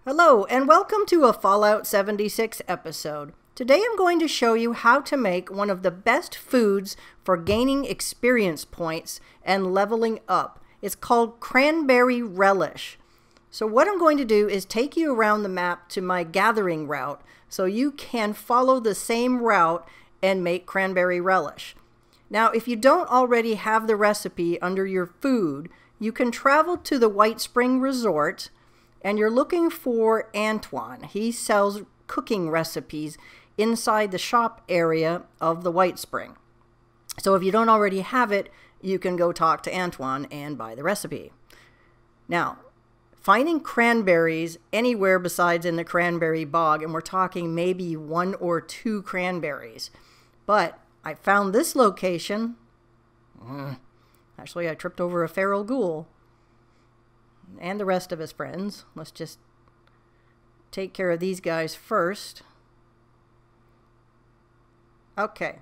Hello and welcome to a Fallout 76 episode. Today I'm going to show you how to make one of the best foods for gaining experience points and leveling up. It's called Cranberry Relish. So what I'm going to do is take you around the map to my gathering route so you can follow the same route and make Cranberry Relish. Now if you don't already have the recipe under your food, you can travel to the White Spring Resort and you're looking for Antoine. He sells cooking recipes inside the shop area of the White Spring. So if you don't already have it, you can go talk to Antoine and buy the recipe. Now, finding cranberries anywhere besides in the cranberry bog, and we're talking maybe 1 or 2 cranberries. But I found this location. Actually, I tripped over a feral ghoul and the rest of his friends. Let's just take care of these guys first. Okay.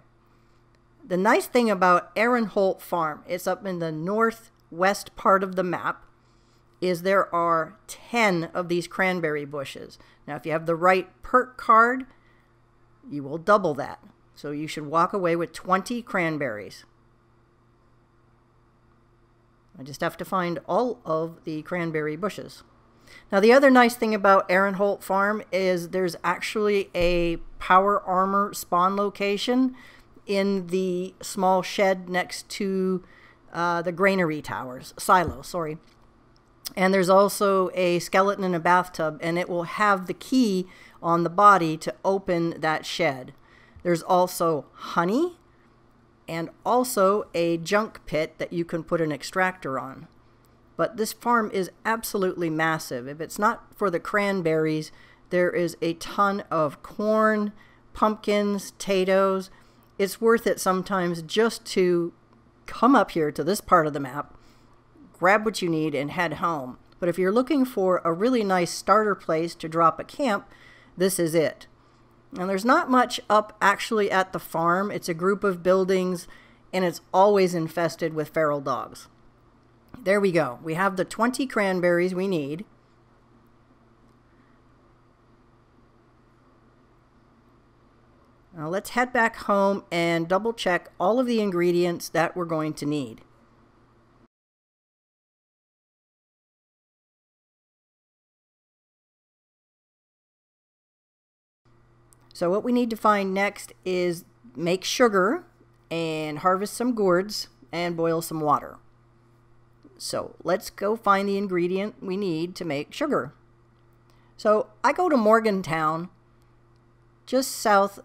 The nice thing about Holt Farm, it's up in the northwest part of the map, is there are 10 of these cranberry bushes. Now, if you have the right perk card, you will double that. So you should walk away with 20 cranberries. I just have to find all of the cranberry bushes. Now the other nice thing about Holt Farm is there's actually a power armor spawn location in the small shed next to the granary towers, silo, sorry. And there's also a skeleton in a bathtub, and it will have the key on the body to open that shed. There's also honey, and also a junk pit that you can put an extractor on. But this farm is absolutely massive. If it's not for the cranberries, there is a ton of corn, pumpkins, potatoes. It's worth it sometimes just to come up here to this part of the map, grab what you need, and head home. But if you're looking for a really nice starter place to drop a camp, this is it. And there's not much up actually at the farm. It's a group of buildings, and it's always infested with feral dogs. There we go. We have the 20 cranberries we need. Now let's head back home and double check all of the ingredients that we're going to need. So what we need to find next is make sugar and harvest some gourds and boil some water. So let's go find the ingredient we need to make sugar. So I go to Morgantown, just south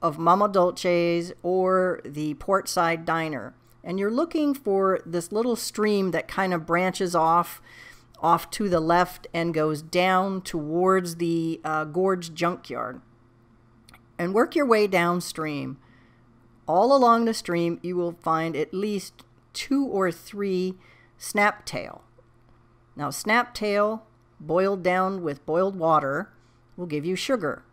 of Mama Dolce's or the Portside Diner. And you're looking for this little stream that kind of branches off to the left and goes down towards the Gorge Junkyard. And work your way downstream. All along the stream, you will find at least 2 or 3 snaptail. Now, snaptail boiled down with boiled water will give you sugar.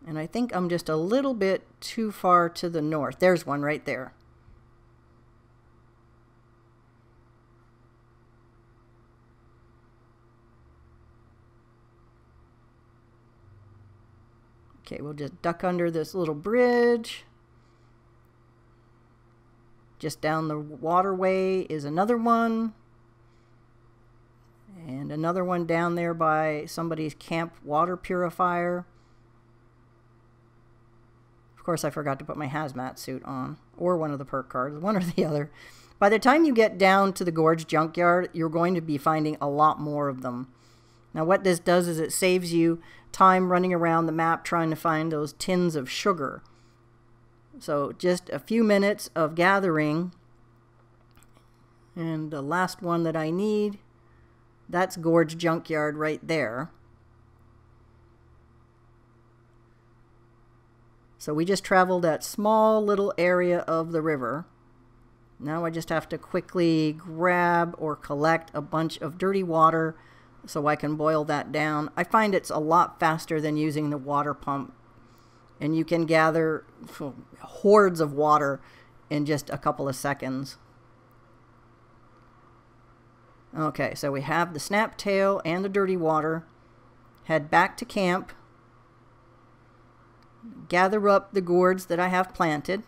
And I think I'm just a little bit too far to the north. There's one right there. Okay, we'll just duck under this little bridge. Just down the waterway is another one. And another one down there by somebody's camp water purifier. Of course, I forgot to put my hazmat suit on, or one of the perk cards, one or the other. By the time you get down to the Gorge Junkyard, you're going to be finding a lot more of them. Now what this does is it saves you time running around the map trying to find those tins of sugar. So just a few minutes of gathering. And the last one that I need, that's Gorge Junkyard right there. So we just traveled that small little area of the river. Now I just have to quickly grab or collect a bunch of dirty water so I can boil that down. I find it's a lot faster than using the water pump. And you can gather hordes of water in just a couple of seconds. Okay, so we have the snap tail and the dirty water. Head back to camp. Gather up the gourds that I have planted.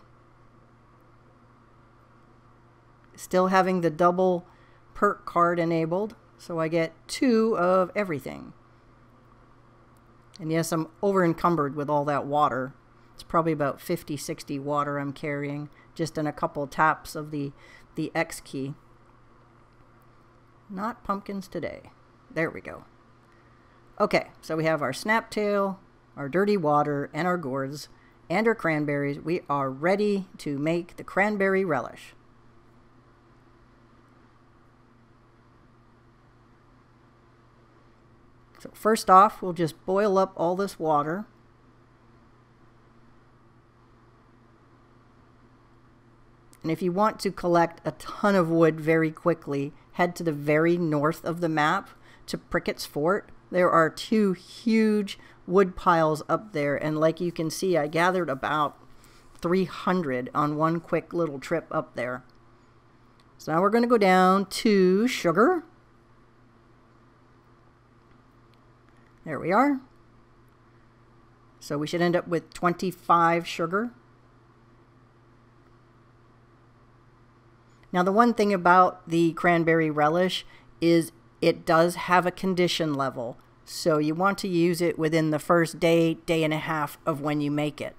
Still having the double perk card enabled, so I get 2 of everything. And yes, I'm over encumbered with all that water. It's probably about 50-60 water I'm carrying, just in a couple taps of the X key. Not pumpkins today. There we go. Okay, so we have our snaptail, our dirty water, and our gourds, and our cranberries. We are ready to make the cranberry relish. So first off, we'll just boil up all this water. And if you want to collect a ton of wood very quickly, head to the very north of the map to Prickett's Fort. There are 2 huge wood piles up there, and like you can see, I gathered about 300 on one quick little trip up there. So now we're going to go down to sugar. There we are. So we should end up with 25 sugar. Now the one thing about the cranberry relish is it does have a condition level. So you want to use it within the first day, day and a half of when you make it.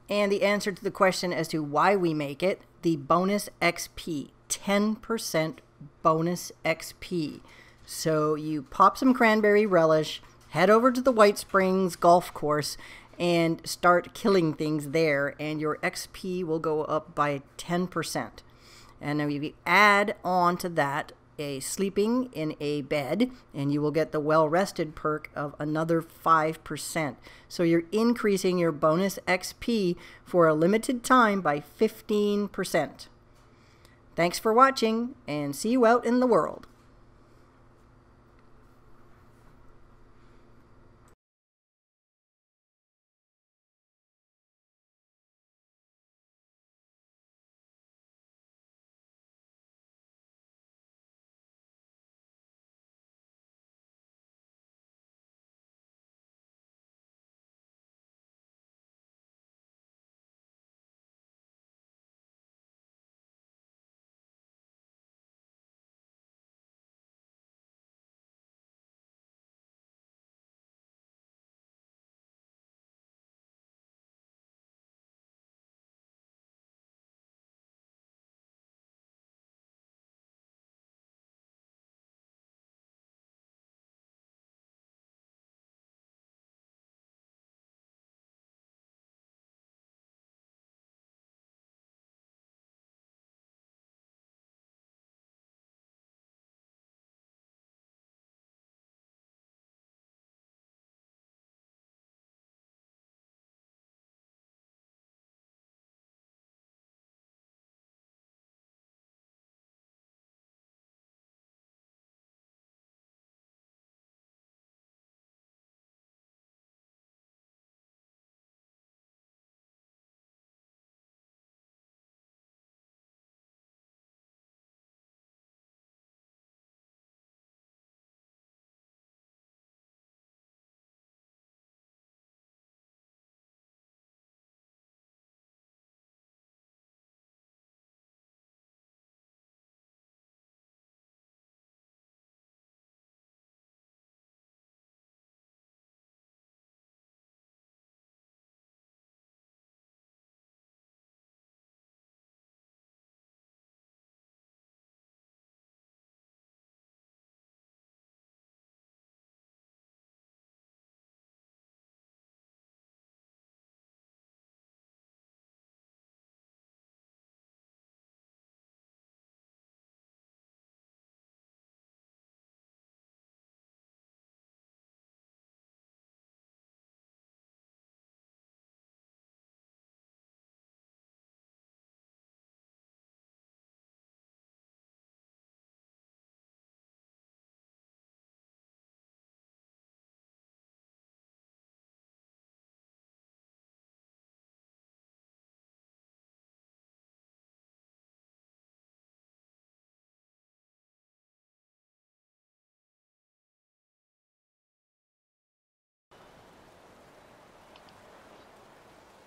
And the answer to the question as to why we make it, the bonus XP, 10% bonus XP. So you pop some cranberry relish, head over to the White Springs golf course, and start killing things there, and your XP will go up by 10%. And then you add on to that a sleeping in a bed, and you will get the well-rested perk of another 5%. So you're increasing your bonus XP for a limited time by 15%. Thanks for watching, and see you out in the world.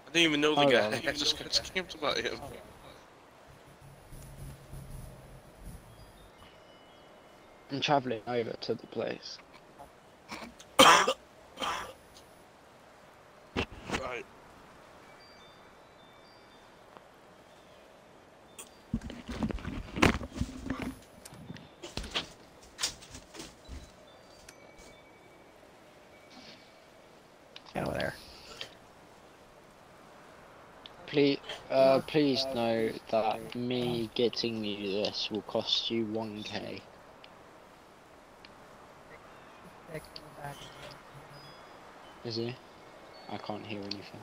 I didn't even know the Hold guy. on. I just got scammed about him. I'm travelling over to the place. Right. Over there. Please know that me getting you this will cost you 1k. Is he? I can't hear anything.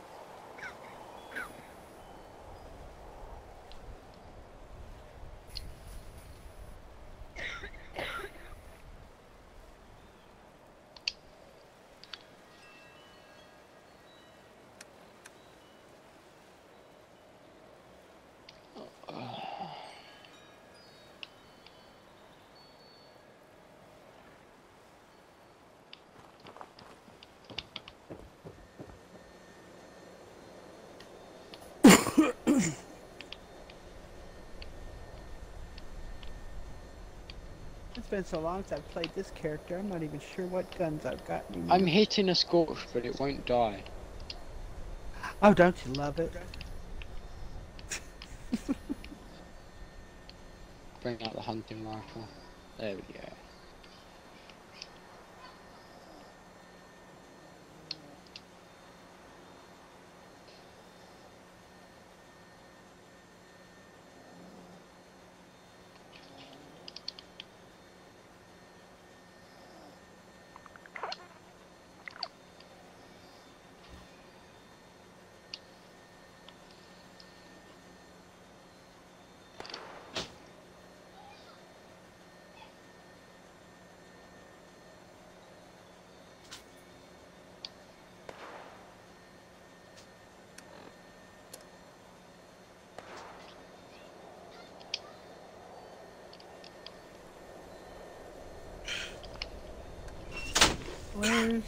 It's been so long since I've played this character, I'm not even sure what guns I've got anymore. I'm hitting a scorch, but it won't die. Oh, don't you love it? Bring out the hunting rifle. There we go. Where's...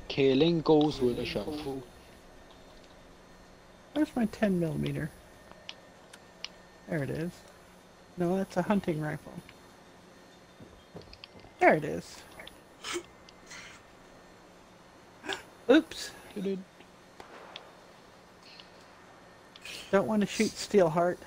Killing ghouls with a shovel. Where's my 10mm? There it is. No, that's a hunting rifle. There it is. Oops. Don't want to shoot Steelheart.